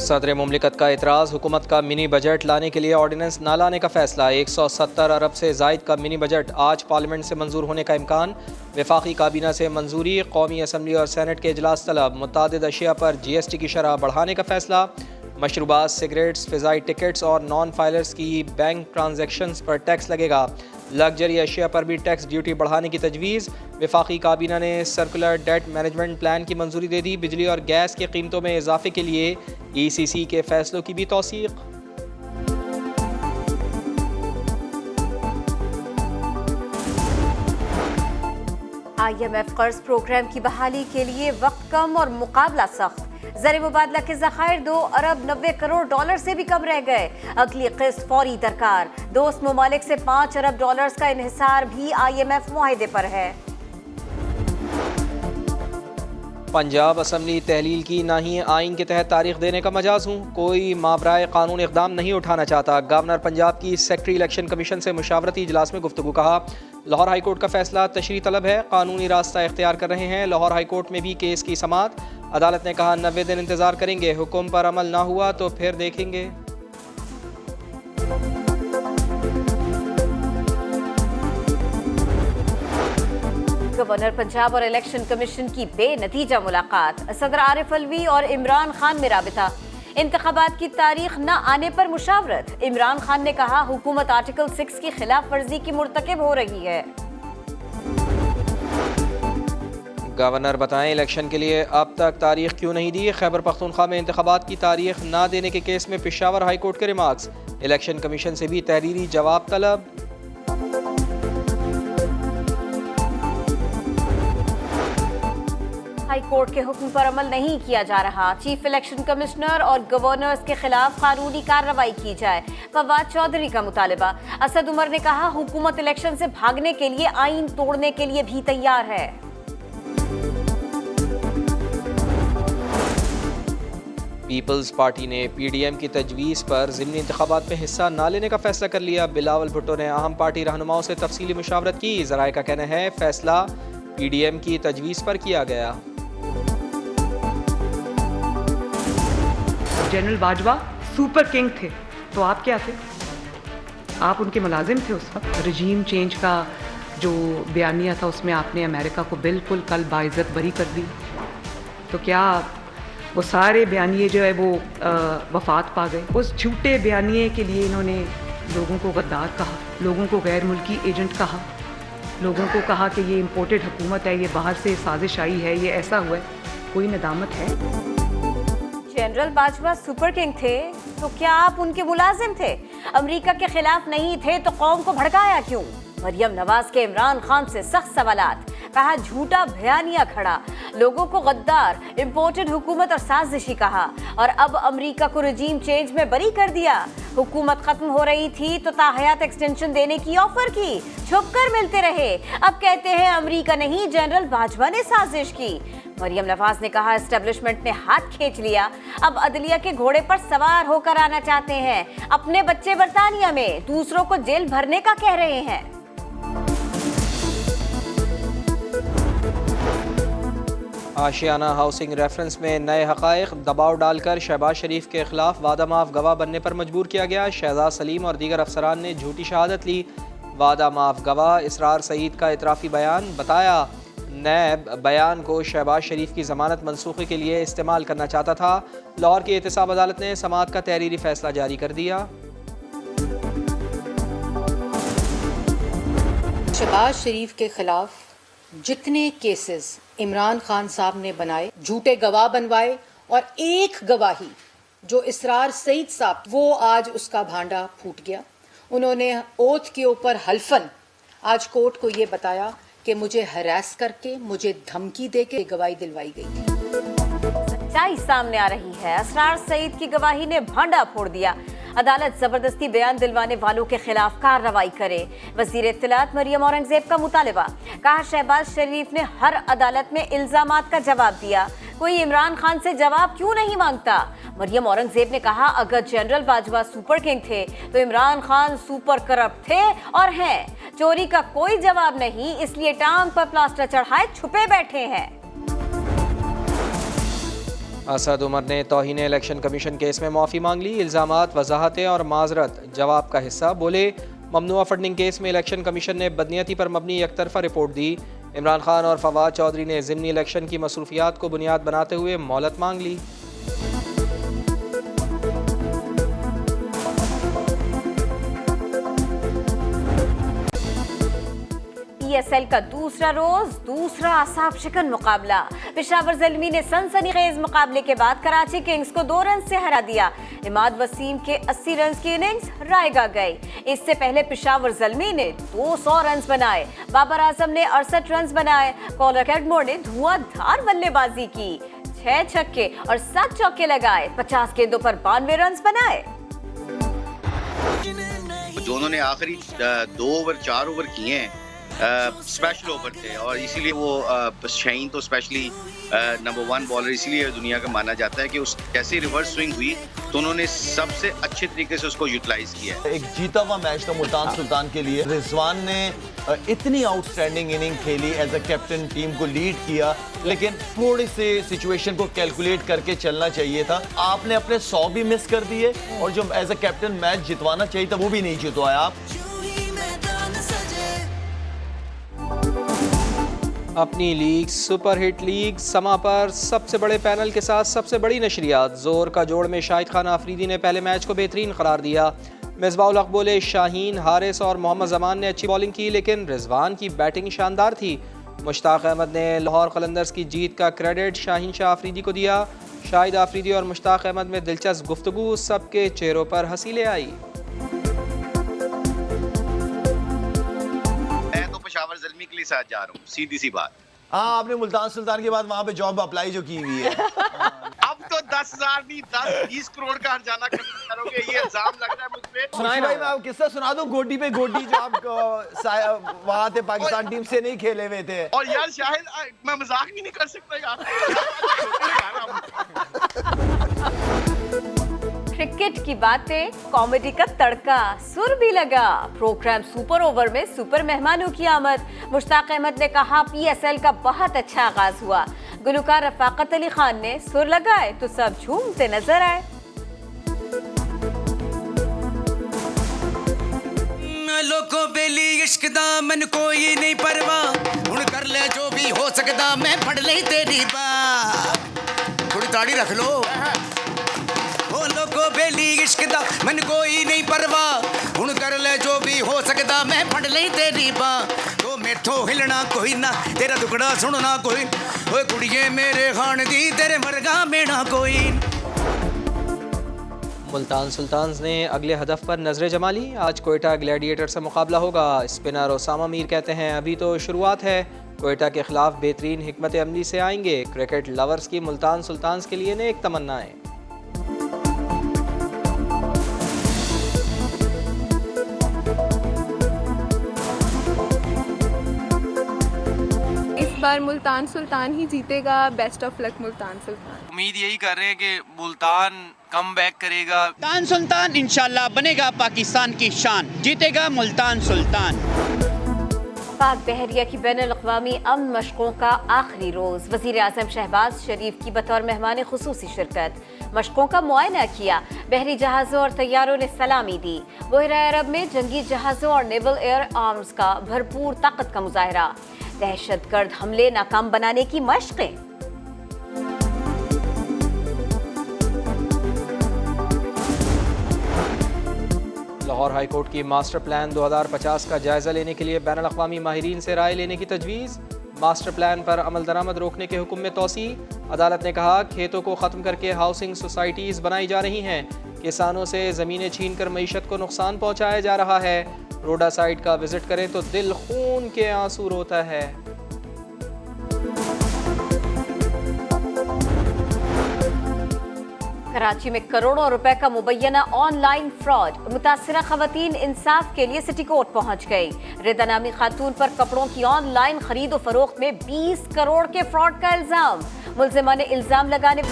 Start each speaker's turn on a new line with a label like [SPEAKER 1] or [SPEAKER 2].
[SPEAKER 1] सदर मुमलिकत का एतराज़, हुकूमत का मिनी बजट लाने के लिए ऑर्डिनेंस न लाने का फैसला। 170 अरब से जायद का मिनी बजट आज पार्लियामेंट से मंजूर होने का इम्कान। वफाकी काबीना से मंजूरी, कौमी असम्बली और सैनेट के इजलास तलब। मुतादिद अशिया पर GST की शरह बढ़ाने का फैसला। मशरूबात, सिगरेट्स, फ़िज़ाई टिकट्स और नॉन फाइलर्स की बैंक ट्रांजेक्शन्स पर टैक्स लगेगा। लग्जरी अशिया पर भी टैक्स ड्यूटी बढ़ाने की तजवीज़। वफाकी काबीना ने सर्कुलर डेट मैनेजमेंट प्लान की मंजूरी दे दी। बिजली और गैस की कीमतों में इजाफे के लिए ECC के फैसलों की भी तौसीक।
[SPEAKER 2] IMF कर्ज प्रोग्राम की बहाली के लिए वक्त कम और मुकाबला सख्त। ज़र मुबादला के ज़खायर 2 अरब 90 करोड़ डॉलर से भी कम रह गए। अगली किस्त फौरी दरकार। दोस्त ममालिक से 5 अरब डॉलर्स का इन्हिसार भी IMF मुआहदे पर है।
[SPEAKER 1] पंजाब असम्बली तहलील की ना ही आइन के तहत तारीख देने का मजाज हूँ, कोई माबराए कानून इक़दाम नहीं उठाना चाहता। गवर्नर पंजाब की सेक्रेटरी इलेक्शन कमीशन से मुशावरती इजलास में गुफ्तगू। कहा लाहौर हाई कोर्ट का फैसला तशरीह तलब है, कानूनी रास्ता इख्तियार कर रहे हैं। लाहौर हाई कोर्ट में भी केस की समाअत। अदालत ने कहा 90 दिन इंतजार करेंगे, हुक्म पर अमल ना हुआ तो फिर देखेंगे।
[SPEAKER 2] गवर्नर पंजाब और इलेक्शन कमीशन की बेनतीजा मुलाकात। सदर आरिफ अलवी और इमरान खान में राबिता। इंतखाबात की तारीख न आने पर मुशावरत। इमरान खान ने कहा हुकूमत आर्टिकल 6 की खिलाफ वर्जी की मुर्तकिब हो रही है।
[SPEAKER 1] गवर्नर बताएं इलेक्शन के लिए अब तक तारीख क्यों नहीं दी। खैबर पख्तूनख्वा में इंतखाबात की तारीख ना देने के केस में पेशावर हाई कोर्ट के रिमार्क्स। इलेक्शन कमीशन से भी तहरीरी जवाब तलब।
[SPEAKER 2] हाई कोर्ट के हुक्म पर अमल नहीं किया जा रहा। चीफ इलेक्शन कमिश्नर और गवर्नर्स के खिलाफ कानूनी कार्रवाई की जाए। फवाद चौधरी का मुतालबा। असद उमर ने कहा हुकूमत इलेक्शन से भागने के लिए आइन तोड़ने के लिए भी तैयार है।
[SPEAKER 1] पीपल्स पार्टी ने PDM की तजवीज़ पर ज़िमनी इंतखाबात में हिस्सा न लेने का फैसला कर लिया। बिलावल भुट्टो ने अहम पार्टी रहनुमाओं से तफसीली मुशावरत की। ज़राए का कहना है फैसला PDM की तजवीज़ पर किया गया।
[SPEAKER 3] जनरल बाजवा सुपर किंग थे तो आप क्या थे? आप उनके मुलाजिम थे उस वक्त। रजीम चेंज का जो बयानिया था उसमें आपने अमेरिका को बिल्कुल कल बाइज्जत बरी कर दी। तो क्या वो सारे बयानिए जो है वो वफात पा गए? उस झूठे बयानिए के लिए इन्होंने लोगों को गद्दार कहा, लोगों को गैर मुल्की एजेंट कहा, लोगों को कहा कि ये इम्पोर्टेड हुकूमत है, ये बाहर से साजिश आई है, ये ऐसा हुआ है। कोई नदामत है?
[SPEAKER 2] जनरल बाजवा सुपर किंग थे तो क्या आप उनके मुलाजिम थे? अमेरिका के खिलाफ नहीं थे तो कौम को भड़काया क्यों? मरियम नवाज के इमरान खान से सख्त सवालात। कहा झूठा बयानिया खड़ा, लोगों को गद्दार, इम्पोर्टेड हुकूमत और साजिशी कहा और अब अमेरिका को रजीम चेंज में बरी कर दिया। हुकूमत खत्म हो रही थी तो ताहयात एक्सटेंशन देने की ऑफर की, छुपकर मिलते रहे। अब कहते हैं अमेरिका नहीं जनरल बाजवा ने साजिश की। मरियम नवाज ने कहा एस्टेब्लिशमेंट ने हाथ खींच लिया, अब अदलिया के घोड़े पर सवार होकर आना चाहते हैं। अपने बच्चे बरतानिया में, दूसरों को जेल भरने का कह रहे हैं।
[SPEAKER 1] आशियाना हाउसिंग रेफरेंस में नए हक़ाइक़, दबाव डालकर शहबाज शरीफ के खिलाफ वादा माफ़ गवाह बनने पर मजबूर किया गया। शहजाद सलीम और दीगर अफसरान ने झूठी शहादत ली। वादा माफ़ गवाह इसरार सईद का इतराफ़ी बयान। बताया नैब बयान को शहबाज शरीफ की ज़मानत मनसूखी के लिए इस्तेमाल करना चाहता था। लाहौर की एहतसाब अदालत ने समाअत का तहरीरी फैसला जारी कर दिया।
[SPEAKER 4] शहबाज शरीफ के खिलाफ जितने केसेस इमरान खान साहब ने बनाए, झूठे गवाह बनवाए और एक गवाही जो इसरार सईद साहब, वो आज उसका भांडा फूट गया। उन्होंने ओथ के ऊपर हल्फन आज कोर्ट को ये बताया कि मुझे हरास करके, मुझे धमकी देके गवाही दिलवाई गई थी।
[SPEAKER 2] सच्चाई सामने आ रही है। इसरार सईद की गवाही ने भांडा फोड़ दिया। अदालत जबरदस्ती बयान दिलवाने वालों के खिलाफ कार्रवाई करे। वजीर इत्तलात मरियम औरंगजेब का मुतालबा। कहा शहबाज शरीफ ने हर अदालत में इल्जामात का जवाब दिया, कोई इमरान खान से जवाब क्यों नहीं मांगता? मरियम औरंगजेब ने कहा अगर जनरल बाजवा सुपर किंग थे तो इमरान खान सुपर करप्ट थे और हैं। चोरी का कोई जवाब नहीं, इसलिए टांग पर प्लास्टर चढ़ाए छुपे बैठे हैं।
[SPEAKER 1] असद उमर ने तौहीन इलेक्शन कमीशन केस में माफ़ी मांग ली। इल्ज़ामात, वजाहतें और माजरत जवाब का हिस्सा। बोले, ममनुआ फंडिंग केस में इलेक्शन कमीशन ने बदनीयती पर मबनी एक तरफा रिपोर्ट दी। इमरान खान और फवाद चौधरी ने ज़िमनी इलेक्शन की मसरूफियात को बुनियाद बनाते हुए मोहलत मांग ली।
[SPEAKER 2] PSL का दूसरा रोज, दूसरा असाब शिकन मुकाबला। पेशावर ज़ल्मी ने सनसनीखेज मुकाबले के बाद कराची किंग्स को 2 रन से हरा दिया। इमाद वसीम के 80 रन की इनिंग्स रायगा गई। इससे पहले पेशावर ज़ल्मी ने 200 रन बनाए। बाबर आजम ने 68 रन बनाए। कॉलर कैडमोर ने धुआंधार बल्लेबाजी की, 6 छक्के और 7 चौके लगाए। 50 गेंदों पर 92 रन बनाए।
[SPEAKER 5] जो उन्होंने आखिरी 2 ओवर 4 ओवर किए हैं, स्पेशल ओवर थे और इसीलिए वो शाहीन तो स्पेशली नंबर 1 बॉलर इसीलिए दुनिया का माना जाता है कि उस कैसे रिवर्स स्विंग हुई तो उन्होंने सबसे अच्छे तरीके से उसको यूटिलाइज किया है।
[SPEAKER 6] एक जीता हुआ मैच था मुल्तान सुल्तान के लिए। रिजवान ने इतनी आउटस्टैंडिंग इनिंग खेली, एज अ कैप्टन टीम को लीड किया, लेकिन थोड़ी से सिचुएशन को कैलकुलेट करके चलना चाहिए था। आपने अपने 100 भी मिस कर दिए और जो एज अ कैप्टन मैच जितवाना चाहिए था वो भी नहीं जितवाया आप।
[SPEAKER 1] अपनी लीग सुपर हिट लीग समा पर सबसे बड़े पैनल के साथ सबसे बड़ी नशरियात। जोर का जोड़ में शाहिद खान आफरीदी ने पहले मैच को बेहतरीन करार दिया। मिसबाउल हक बोले, शाहीन, हारिस और मोहम्मद जमान ने अच्छी बॉलिंग की, लेकिन रिजवान की बैटिंग शानदार थी। मुश्ताक अहमद ने लाहौर कलंदर्स की जीत का क्रेडिट शाहीन शाह आफरीदी को दिया। शाहिद आफरीदी और मुश्ताक अहमद में दिलचस्प गुफ्तगू, सबके चेहरों पर हंसी ले आई।
[SPEAKER 5] पेशावर ज़ल्मी के लिए साथ जा रहा हूँ, सीधी सी बात।
[SPEAKER 6] हाँ, आपने मुल्तान सुल्तान के बाद वहाँ पे जॉब अप्लाई जो की हुई है।
[SPEAKER 5] अब तो 10,000 नहीं 10-20 करोड़ का हर्जाना करोगे, ये इल्जाम लग रहा है मुझ पे।
[SPEAKER 6] सुनाई भाई, मैं आपको किस्सा सुना दूं, गोडी पे गोडी जो आप वहाँ थे पाकिस्तान टीम से नहीं खेले हुए थे।
[SPEAKER 5] और यार शाहिद, मैं मजाक भी नहीं कर सकता यार।
[SPEAKER 2] क्रिकेट की बातें, कॉमेडी का तड़का, सुर भी लगा। प्रोग्राम सुपर ओवर में सुपर मेहमानों की आमद। मुश्ताक अहमद ने कहा, PSL का बहुत अच्छा आगाज हुआ। गुलकार रफाकत अली खान ने सुर लगाए तो सब झूमते नजर आए।
[SPEAKER 7] लोको बेली इश्क दा मन कोई नहीं परवाह, हुण कर ले जो भी हो सकदा, मैं फड़ ले तेरी बाह। थोड़ी ताड़ी रख लो। ओ लोको बेली इश्क दा मन कोई नहीं परवाह, हुण कर ले जो भी हो सकदा, मैं फड़ ले तेरी बाह। तो मेथों हिलना कोई ना, तेरा दुखड़ा सुनना कोई, ओए कुड़िए मेरे खान दी, तेरे मरगा मेना कोई।
[SPEAKER 1] मुल्तान सुल्तान्स ने अगले हदफ पर नजरें जमा ली। आज कोयटा ग्लैडिएटर से मुकाबला होगा। स्पिनर ओसामा मीर कहते हैं, अभी तो शुरुआत है। कोयटा के खिलाफ बेहतरीन हिकमत अमली से आएंगे। क्रिकेट लवर्स की मुल्तान सुल्तान्स के लिए नेक तमन्नाएं।
[SPEAKER 8] बार मुल्तान सुल्तान ही जीतेगा। Best of luck Multan Sultan.
[SPEAKER 7] उम्मीद यही कर रहे हैं कि मुल्तान कम बैक करेगा।
[SPEAKER 9] मुल्तान सुल्तान इंशाल्लाह बनेगा पाकिस्तान की शान, जीतेगा मुल्तान सुल्तान।
[SPEAKER 2] पाक बहरिया की बैनुल-अक़वामी अमन मशकों का आखिरी रोज। वज़ीर आज़म शहबाज शरीफ की बतौर मेहमान खुसूसी शिरकत। मशकों का मुआयना किया। बहरी जहाज़ों और तैयारों ने सलामी दी। बहरा अरब में जंगी जहाज़ों और नेवल एयर आर्म्स का भरपूर ताकत का मुजाहरा। दहशतगर्द हमले नाकाम बनाने की मशक़ें।
[SPEAKER 1] लाहौर हाई कोर्ट की मास्टर प्लान 2050 का जायजा लेने के लिए बैनुल-अक़वामी माहिरीन से राय लेने की तजवीज़। मास्टर प्लान पर अमल दरामद रोकने के हुक्म में तोसी। अदालत ने कहा, खेतों को ख़त्म करके हाउसिंग सोसाइटीज़ बनाई जा रही हैं। किसानों से ज़मीनें छीन कर मईशत को नुकसान पहुँचाया जा रहा है। रोडा साइट का विजिट करें तो दिल खून के आंसू रोता है।
[SPEAKER 2] कराची में करोड़ों रुपए का मुबैना ऑनलाइन फ्रॉड। मुतासिरा खवातीन इंसाफ के लिए सिटी कोर्ट पहुंच गई। रिदा नामी खातून पर कपड़ों की ऑनलाइन खरीदो फरोख्त में 20 करोड़ के फ्रॉड का इल्जाम। मुल्जिमा ने इल्जाम लगाने